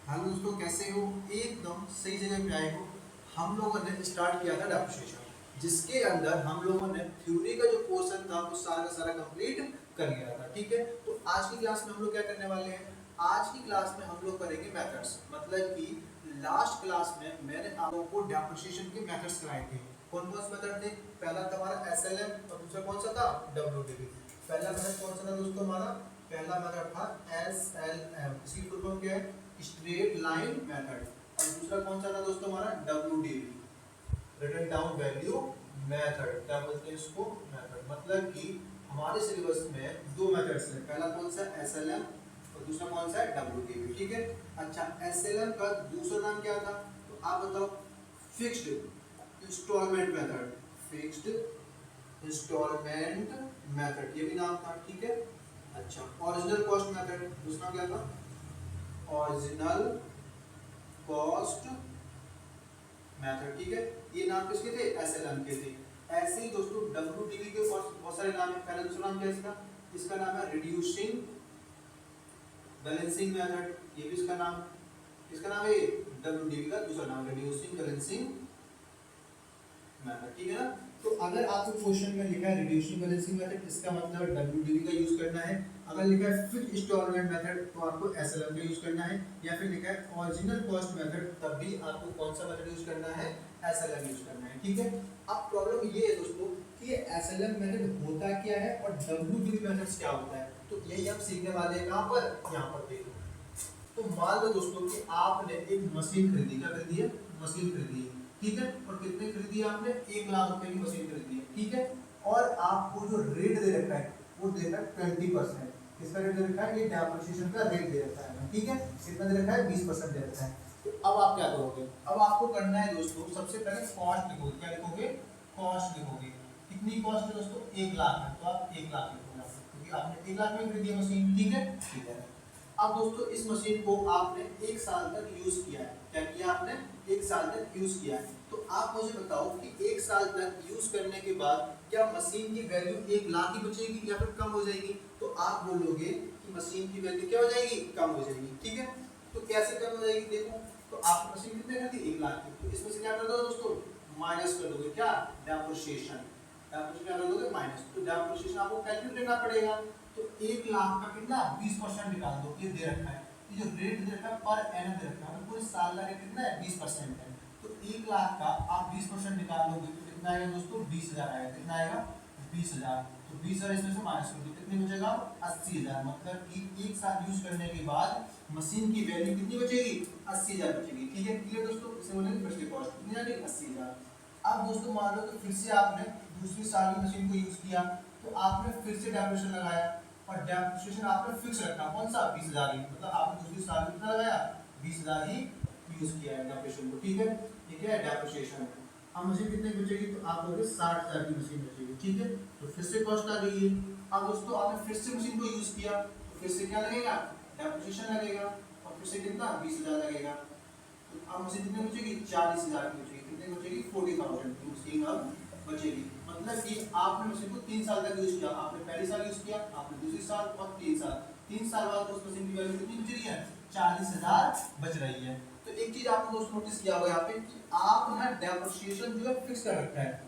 Hello दोस्तों, कैसे हो? एकदम सही जगह पे आए हो। हम लोगों ने स्टार्ट किया था डेप्रिसिएशन, जिसके अंदर हम लोगों ने थ्योरी का जो पोर्शन था वो सारा का सारा कंप्लीट कर लिया था। ठीक है, तो आज की क्लास में हम लोग क्या करने वाले हैं? आज की क्लास में हम लोग करेंगे मेथड्स। मतलब कि लास्ट क्लास में मैंने आप लोगों को डेप्रिसिएशन के मेथड्स कराए थे। कौन कौन से मेथड थे? पहला था हमारा एसएलएम और दूसरा कौन सा था? डब्ल्यूडीबी। पहला मेथड कौन सा था दोस्तों हमारा? पहला मेथड था एसएलएम। इसकी फुल फॉर्म क्या है? Straight line method. और दूसरा कौन सा था दोस्तों हमारा? WDB, written down value method. क्या बोलते हैं इसको? मेथड। मतलब कि हमारे सिलेबस में दो मेथड्स हैं। पहला कौन सा? एसएलएम और दूसरा कौन सा है? डब्ल्यूडीबी। ठीक है। अच्छा, एसएलएम का दूसरा नाम क्या था? तो आप बताओ। Fixed instalment method. Fixed instalment method, ये भी नाम था। ठीक है। अच्छा, ओरिजिनल कॉस्ट मेथड, दूसरा क्या था? Original cost method. ठीक है, ये नाम किसके थे? एसएलएम के थे। ऐसे ही दोस्तों डब्ल्यूडीबी के बहुत सारे नाम है। पहला दूसरा नाम क्या है इसका? इसका नाम है रिड्यूसिंग बैलेंसिंग मेथड। ये भी इसका नाम, इसका नाम है डब्ल्यूडीबी का दूसरा नाम रिड्यूसिंग बैलेंसिंग मेथड। ठीक है ना? तो अगर आपको क्वेश्चन में लिखा है रिड्यूसिंग बैलेंसिंग मेथड, इसका मतलब डब्ल्यूडीबी का यूज करना है। अगर लिखा है फिक्स्ड इंस्टॉलमेंट मेथड, तो आपको एसएलएम का यूज करना है। या फिर लिखा है ओरिजिनल कॉस्ट मेथड, तब भी आपको कौन सा मेथड यूज करना है? एसएलएम यूज करना है। ठीक है। अब प्रॉब्लम ये है दोस्तों कि ये एसएलएम मेथड होता क्या है और डब्ल्यूडीबी मेथड्स क्या होता है, तो यही हम सीखने वाले हैं। कहां पर? यहां पर देखो। तो मान लो दोस्तों कि आपने एक मशीन खरीदी। क्या खरीदी है? मशीन खरीदी है। ठीक है। और कितने खरीदी है आपने? 1 लाख रुपए की मशीन खरीदी है। ठीक है। और आपको जो रेट दे रखा है वो दे रखा है 20%। किसका रेट दे रखा है? ये डेप्रिसिएशन का रेट दे रखा है। ठीक है। कितना दे रखा है? 20% दे रखा है। तो अब आप क्या करोगे? अब आपको करना है दोस्तों, सबसे पहले कॉस्ट लिखोगे। क्या लिखोगे? कॉस्ट लिखोगे। कितनी कॉस्ट है दोस्तों? 1 लाख है, तो आप 1 लाख लिखोगे, क्योंकि आपने 1 लाख में खरीदी है मशीन। ठीक है। ठीक है। अब दोस्तों इस मशीन को आपने 1 साल तक यूज किया है। क्या किया आपने? 1 साल तक यूज किया है। तो आप मुझे बताओ कि 1 साल तक यूज करने के बाद क्या मशीन की वैल्यू 1 लाख ही बचेगी या फिर कम हो जाएगी? तो आप बोलोगे कि मशीन की वैल्यू क्या हो जाएगी? कम हो जाएगी। ठीक है। तो कैसे कम हो जाएगी? देखो, तो आप मशीन कितने का थी? 1 लाख की। तो इसमें से क्या कर दो दोस्तों? माइनस कर दोगे। क्या? डेप्रिसिएशन। डेप्रिसिएशन क्या कर दोगे? माइनस। तो डेप्रिसिएशन आपको कैलकुलेट करना पड़ेगा। तो 1 लाख का कितना? 20% निकाल दो। ये दे रखा है, ये जो रेट दे रखा है पर एनम दे रखा है, पूरे साल का रेट कितना है? 20% है। तो 1 लाख का आप 20% निकाल लोगे तो कितना आएगा दोस्तों? 20,000 आएगा। कितना आएगा? 20,000। तो 20,000 इसमें से माइनस कर दो, कितनी बचेगा? 80,000। मतलब कि 1 साल यूज करने के बाद मशीन की वैल्यू कितनी बचेगी? 80,000 बचेगी। ठीक है। क्लियर दोस्तों? इसे बोलेंगे फर्स्ट कॉस्ट। कितनी आ गई? 80,000। अब दोस्तों मान लो कि फिर से आपने दूसरी साल की मशीन को यूज किया, तो आपने फिर से डेप्रिसिएशन लगाया और डेप्रिसिएशन आपने फिक्स रखा। कौन सा? 20,000 ही। मतलब आपने दूसरी साल में कितना लगाया? 20,000 ही यूज किया है डेप्रिसिएशन को। ठीक है। ये क्या है? डेप्रिसिएशन है। अब मशीन कितने की बचेगी? तो आप बोलोगे 60,000 की मशीन बचेगी। ठीक है। तो फिर से कॉस्ट आ गई है। अब दोस्तों आपने फिर से मशीन को यूज किया, तो फिर से क्या लगेगा? डेप्रिसिएशन लगेगा। और फिर से कितना? 20,000 लगेगा। तो अब मशीन कितने बचेगी? 40,000 की बचेगी। कितने बचेगी? 40,000 की मशीन अब बचेगी। मतलब कि आपने मशीन को 3 साल तक यूज किया। आपने पहली साल यूज किया, आपने दूसरी साल और 3 साल। 3 साल बाद उस मशीन की वैल्यू कितनी बच रही है? 40,000 बच रही है। तो एक चीज आपने दोस्तों नोटिस किया होगा यहाँ पे कि आप ना डेप्रिसिएशन जो है फिक्स कर रखा है।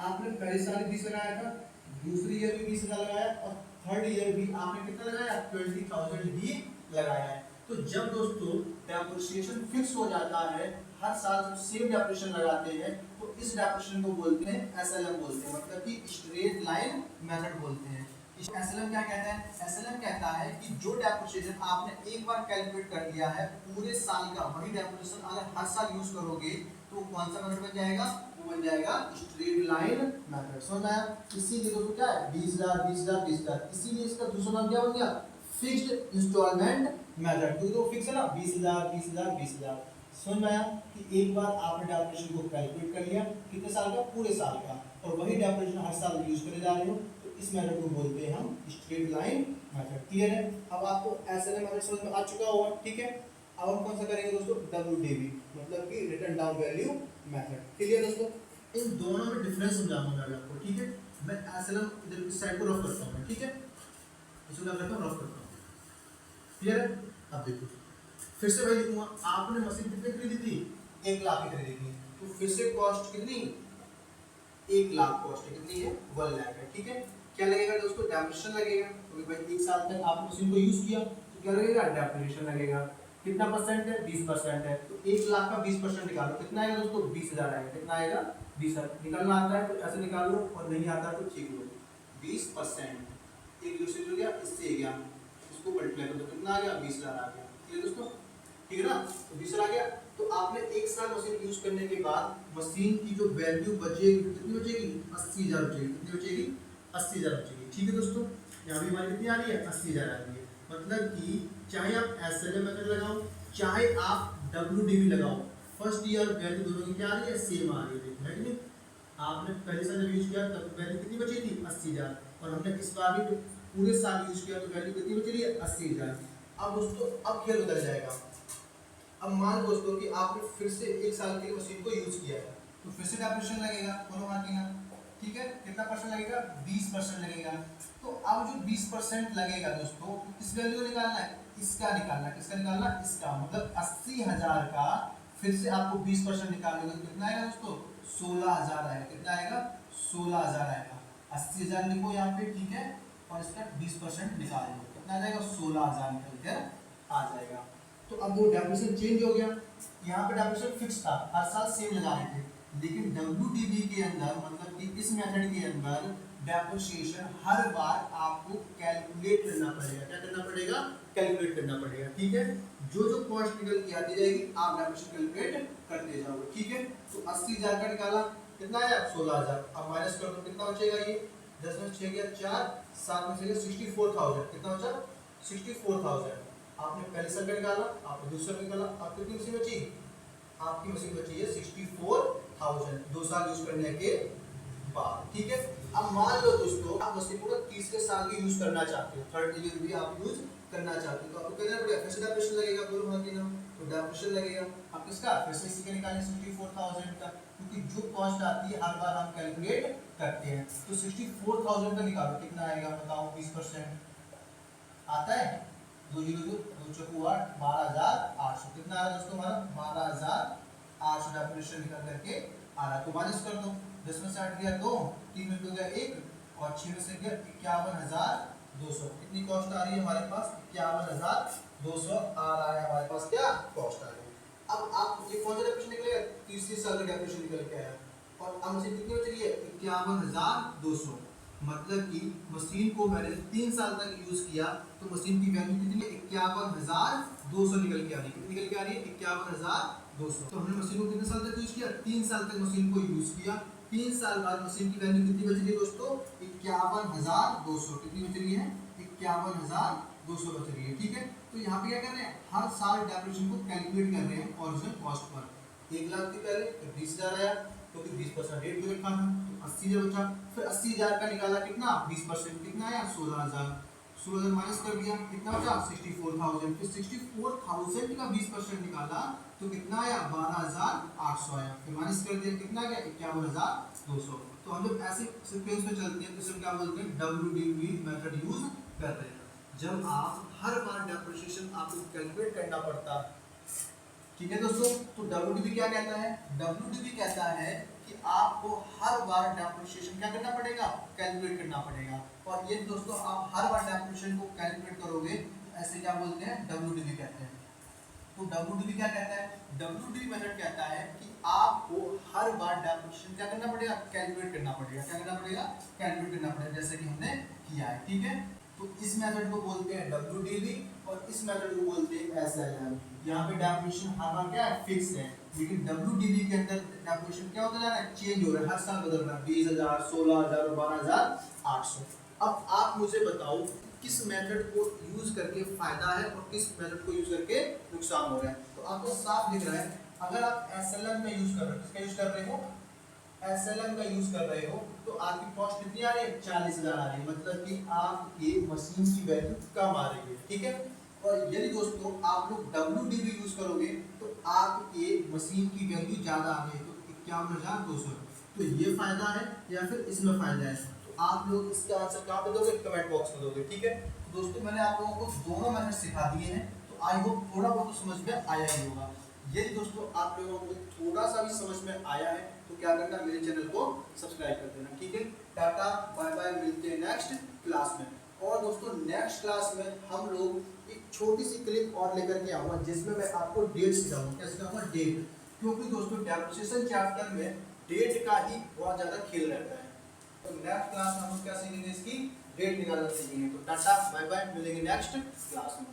आपने पहली साल 20 लगाया था, दूसरी ईयर भी 20,000 लगाया और थर्ड ईयर भी आपने कितना लगाया? 20,000 ही लगाया है। तो जब दोस्तों डेप्रिसिएशन फिक्स हो जाता है, हर साल जब सेम डेप्रिसिएशन लगाते हैं, तो इस डेप्रिसिएशन को बोलते हैं एसएलएम बोलते हैं, मतलब कि स्ट्रेट लाइन मेथड बोलते हैं। एसएलएम क्या कहता है? एसएलएम कहता है कि जो डेप्रिसिएशन आपने एक बार कैलकुलेट कर लिया है पूरे साल का, वही डेप्रिसिएशन अगर हर साल यूज करोगे तो कौन सा मेथड बन जाएगा? वो बन जाएगा स्ट्रेट लाइन मेथड। समझ आया? इसीलिए दोस्तों क्या है? 20,000 20,000 20,000, इसीलिए इसका दूसरा नाम क्या बन गया? Fixed instalment method. क्योंकि तो फिक्स है ना, 20,000 20,000 20,000। समझ में आया कि एक बार आपने डेप्रिसिएशन को कैलकुलेट कर लिया, कितने साल का? पूरे साल का, और वही डेप्रिसिएशन हर साल यूज करे जा रहे हो, तो इस मेथड को बोलते हैं हम स्ट्रेट लाइन मेथड। क्लियर है? अब आपको एसएलएम मेथड समझ में आ चुका होगा। ठीक है। अब हम कौन सा करेंगे दोस्तों? डब्ल्यूडीबी, मतलब कि written down value method. Clear दोस्तों? इन दोनों में डिफरेंस समझाऊंगा मैं आपको। ठीक है। मैं एसएलएम इधर इस साइड को रफ करता हूं। ठीक है। इसको क्या करता हूं? रफ करता हूं। क्लियर है? अब देखो, फिर से वही लिखूंगा, आपने मशीन कितने खरीदी थी, 1 लाख की खरीदी थी, तो फिर से कॉस्ट कितनी, 1 लाख कॉस्ट है, कितनी है, 1 लाख है। ठीक है, क्या लगेगा दोस्तों, डेप्रिसिएशन लगेगा, क्योंकि भाई 1 साल तक आपने मशीन को यूज किया तो क्या लगेगा, डेप्रिसिएशन लगेगा। कितना परसेंट है, 20% है, तो 1 लाख का 20% निकालो, कितना आएगा दोस्तों, 20,000 आएगा। कितना आएगा, 20,000। निकालना आता है तो ऐसे निकाल लो, और नहीं आता तो ठीक लो। 20% एक दूसरे जो गया, इससे गया, इसको मल्टीप्लाई कर दो, कितना आ गया, 20,000 आ गया। ठीक है दोस्तों, ठीक है ना, तो 20,000 आ गया। तो आपने 1 साल मशीन यूज करने के बाद मशीन की जो वैल्यू बचेगी, कितनी बचेगी, 80,000 बचेगी। कितनी बचेगी, 80,000 बचेगी। ठीक है दोस्तों, यहाँ भी हमारी कितनी आ रही है, 80,000 आ रही है। मतलब कि चाहे आप एसएलएम मेथड लगाओ, चाहे आप डब्ल्यूडीवी लगाओ, फर्स्ट ईयर वैल्यू दोनों की क्या आ रही है, सेम आ रही है। देखो है कि नहीं, आपने पहले साल जब यूज किया तब वैल्यू कितनी बची थी, 80,000, और हमने इस बार भी पूरे साल यूज किया तो वैल्यू कितनी बची है, 80,000। अब दोस्तों अब खेल बदल जाएगा। अब मान दोस्तों कि आपने फिर से 1 साल के लिए मशीन को यूज किया है, तो फिर से डेप्रिसिएशन लगेगा, दोनों मार्किंग। ठीक है, कितना परसेंट लगेगा, 20% लगेगा। तो अब जो 20% लगेगा दोस्तों, किस वैल्यू को निकालना है, इसका निकालना है। किसका निकालना, इसका, मतलब 80,000 का फिर से आपको 20% निकालोगे तो कितना आएगा दोस्तों, 16,000 आएगा। कितना आएगा, 16,000 आएगा। 80,000 लिखो यहाँ पे, ठीक है, और इसका 20% निकाल लो, कितना आ जाएगा, 16,000 निकल कर आ जाएगा। तो अब वो डेप्रिसिएशन चेंज हो गया, यहाँ पे डेप्रिसिएशन फिक्स था, हर साल सेम लगा रहे थे, लेकिन डब्ल्यूडीबी के अंदर, मतलब कि इस मेथड के अंदर डेप्रिसिएशन हर बार आपको कैलकुलेट करना पड़ेगा। क्या करना पड़ेगा, कैलकुलेट करना पड़ेगा। ठीक है, जो जो कॉस्ट निकल के आती जाएगी आप डेप्रिसिएशन कैलकुलेट करते जाओगे। ठीक है, तो 80,000 का निकाला, कितना आया, 16,000। अब माइनस कर दो, कितना बचेगा, ये 10 में 6 गया 4, 7 में 6 64,000। कितना बचा, 64,000। आपने पहले साल का निकाला, आपने दूसरा निकाला, आप कितनी मशीन बची, आपकी मशीन बची है 64,000 2 साल यूज करने के बाद। ठीक है, अब मान लो दोस्तों आप मशीन को तीसरे साल भी यूज करना चाहते हो, थर्ड ईयर भी आप यूज करना चाहते हो, तो आपको करना पड़ेगा, फिर से डेप्रिसिएशन लगेगा, दोनों मार्किंग नाम, तो डेप्रिसिएशन लगेगा। अब किसका, फिर से इसी का निकालें 64,000 का, क्योंकि जो कॉस्ट आती है हर बार हम कैलकुलेट करते हैं। तो 64,000 का निकालो, कितना आएगा बताओ, 20% आता है, 2 जीरो 2 चौको 8, 12,800। कितना आ रहा है दोस्तों हमारा, 12,800 डेप्रिसिएशन निकल करके आ रहा है। तो माइनस कर दो, 10 में से 8 गया 2, 3 में 2 गया 1, और 6 में से गया 51,200। कितनी कॉस्ट आ रही है हमारे पास, 51,200 आ रहा है हमारे पास, क्या कॉस्ट आ रही है। अब आप ये कौन सा डेप्रिसिएशन निकलेगा, तीसरे साल का डेप्रिसिएशन निकल के आया, और अब मुझे कितनी बच रही है, 51,200। मतलब कि मशीन को मैंने 3 साल तक यूज किया तो मशीन की वैल्यू कितनी है, 51,200 निकल के आ रही है। कितनी निकल के आ रही है, 51,200। तो हमने मशीन को कितने साल तक यूज किया, 3 साल तक मशीन को यूज किया। 3 साल बाद मशीन की वैल्यू कितनी बच रही है दोस्तों, 51,200। कितनी बच रही है, 51,200 बच रही है। ठीक है, तो यहाँ पे क्या कर रहे हैं, हर साल डेप्रिसिएशन को कैलकुलेट कर रहे हैं ओरिजिनल कॉस्ट पर। 1 लाख थी पहले, फिर 20,000 आया, क्योंकि 20% रेट भी रखा था, तो 80,000 बचा। फिर 80,000 का निकाला, कितना 20%, कितना आया, 16,000। 16,000 माइनस कर दिया, कितना बचा, 64,000। फिर 64,000 का 20% निकाला तो कितना आया, 12,800 आया। फिर माइनस कर दिया, कितना गया, 51,200। तो हम जब ऐसे सीक्वेंस में चलते हैं तो इसे क्या बोलते हैं, डब्ल्यूडीवी मेथड यूज कर रहे हैं। जब आप हर बार डेप्रिसिएशन आपको कैलकुलेट करना पड़ता है। ठीक है दोस्तों, तो डब्ल्यूडीवी क्या कहता है, डब्ल्यूडीवी कहता है कि आपको हर बार डेप्रिसिएशन क्या करना पड़ेगा, कैलकुलेट करना पड़ेगा। और ये दोस्तों आप हर बार डेप्रिसिएशन को कैलकुलेट करोगे तो ऐसे क्या बोलते हैं, डब्ल्यूडीवी कहते हैं। तो डब्ल्यूडीवी क्या कहता है, डब्ल्यूडीवी मेथड कहता है कि आपको हर बार डेप्रिसिएशन क्या करना पड़ेगा, कैलकुलेट करना पड़ेगा। क्या करना पड़ेगा, कैलकुलेट करना पड़ेगा, जैसे कि हमने किया है। ठीक है, तो इस मेथड को बोलते हैं डब्ल्यूडीवी और इस मेथड को बोलते हैं एसएलएम। यहाँ पे डेफिनेशन हर बार क्या है, फिक्स है, लेकिन डब्ल्यूडीवी के अंदर डेफिनेशन क्या होता जा रहा है, चेंज हो रहा है, हर साल बदल रहा है, 20,000, 16,000 और 12,800। अब आप मुझे बताओ किस मेथड को यूज करके फायदा है और किस मेथड को यूज करके नुकसान हो रहा है। तो आपको साफ दिख रहा है, अगर आप एसएलएम में यूज कर रहे हो, किसका यूज कर रहे हो, एसएलएम का यूज कर रहे हो, तो आपकी कॉस्ट कितनी आ रही है, 40,000 आ रही है, मतलब कि आपके मशीन की वैल्यू कम आ रही है। ठीक है, और यदि दोस्तों आप लोग डब्ल्यूडीवी यूज करोगे तो आपके मशीन की वैल्यू ज्यादा आ गई, तो 51,200। तो ये फायदा है या फिर इसमें फायदा है, तो आप लोग इसका आंसर कहाँ पे दोगे, कमेंट बॉक्स में दोगे। ठीक है, तो दोस्तों मैंने आप लोगों को दोनों मेथड सिखा दिए हैं, तो आई होप थोड़ा बहुत समझ में आया ही होगा। यदि दोस्तों आप लोगों को थोड़ा सा भी समझ में आया है तो क्या करना, मेरे चैनल को सब्सक्राइब कर देना। ठीक है, टाटा बाय बाय, मिलते हैं नेक्स्ट क्लास में। और दोस्तों नेक्स्ट क्लास में हम लोग एक छोटी सी क्लिप और लेकर के आऊंगा जिसमें मैं आपको डेट सिखाऊंगा। क्या सिखाऊंगा? डेट। क्योंकि दोस्तों डेप्रिसिएशन चैप्टर में डेट का ही बहुत ज्यादा खेल रहता है। तो नेक्स्ट क्लास में हम क्या सीखेंगे, इसकी डेट निकालना सीखेंगे। तो टाटा बाय बाय, मिलेंगे नेक्स्ट क्लास में।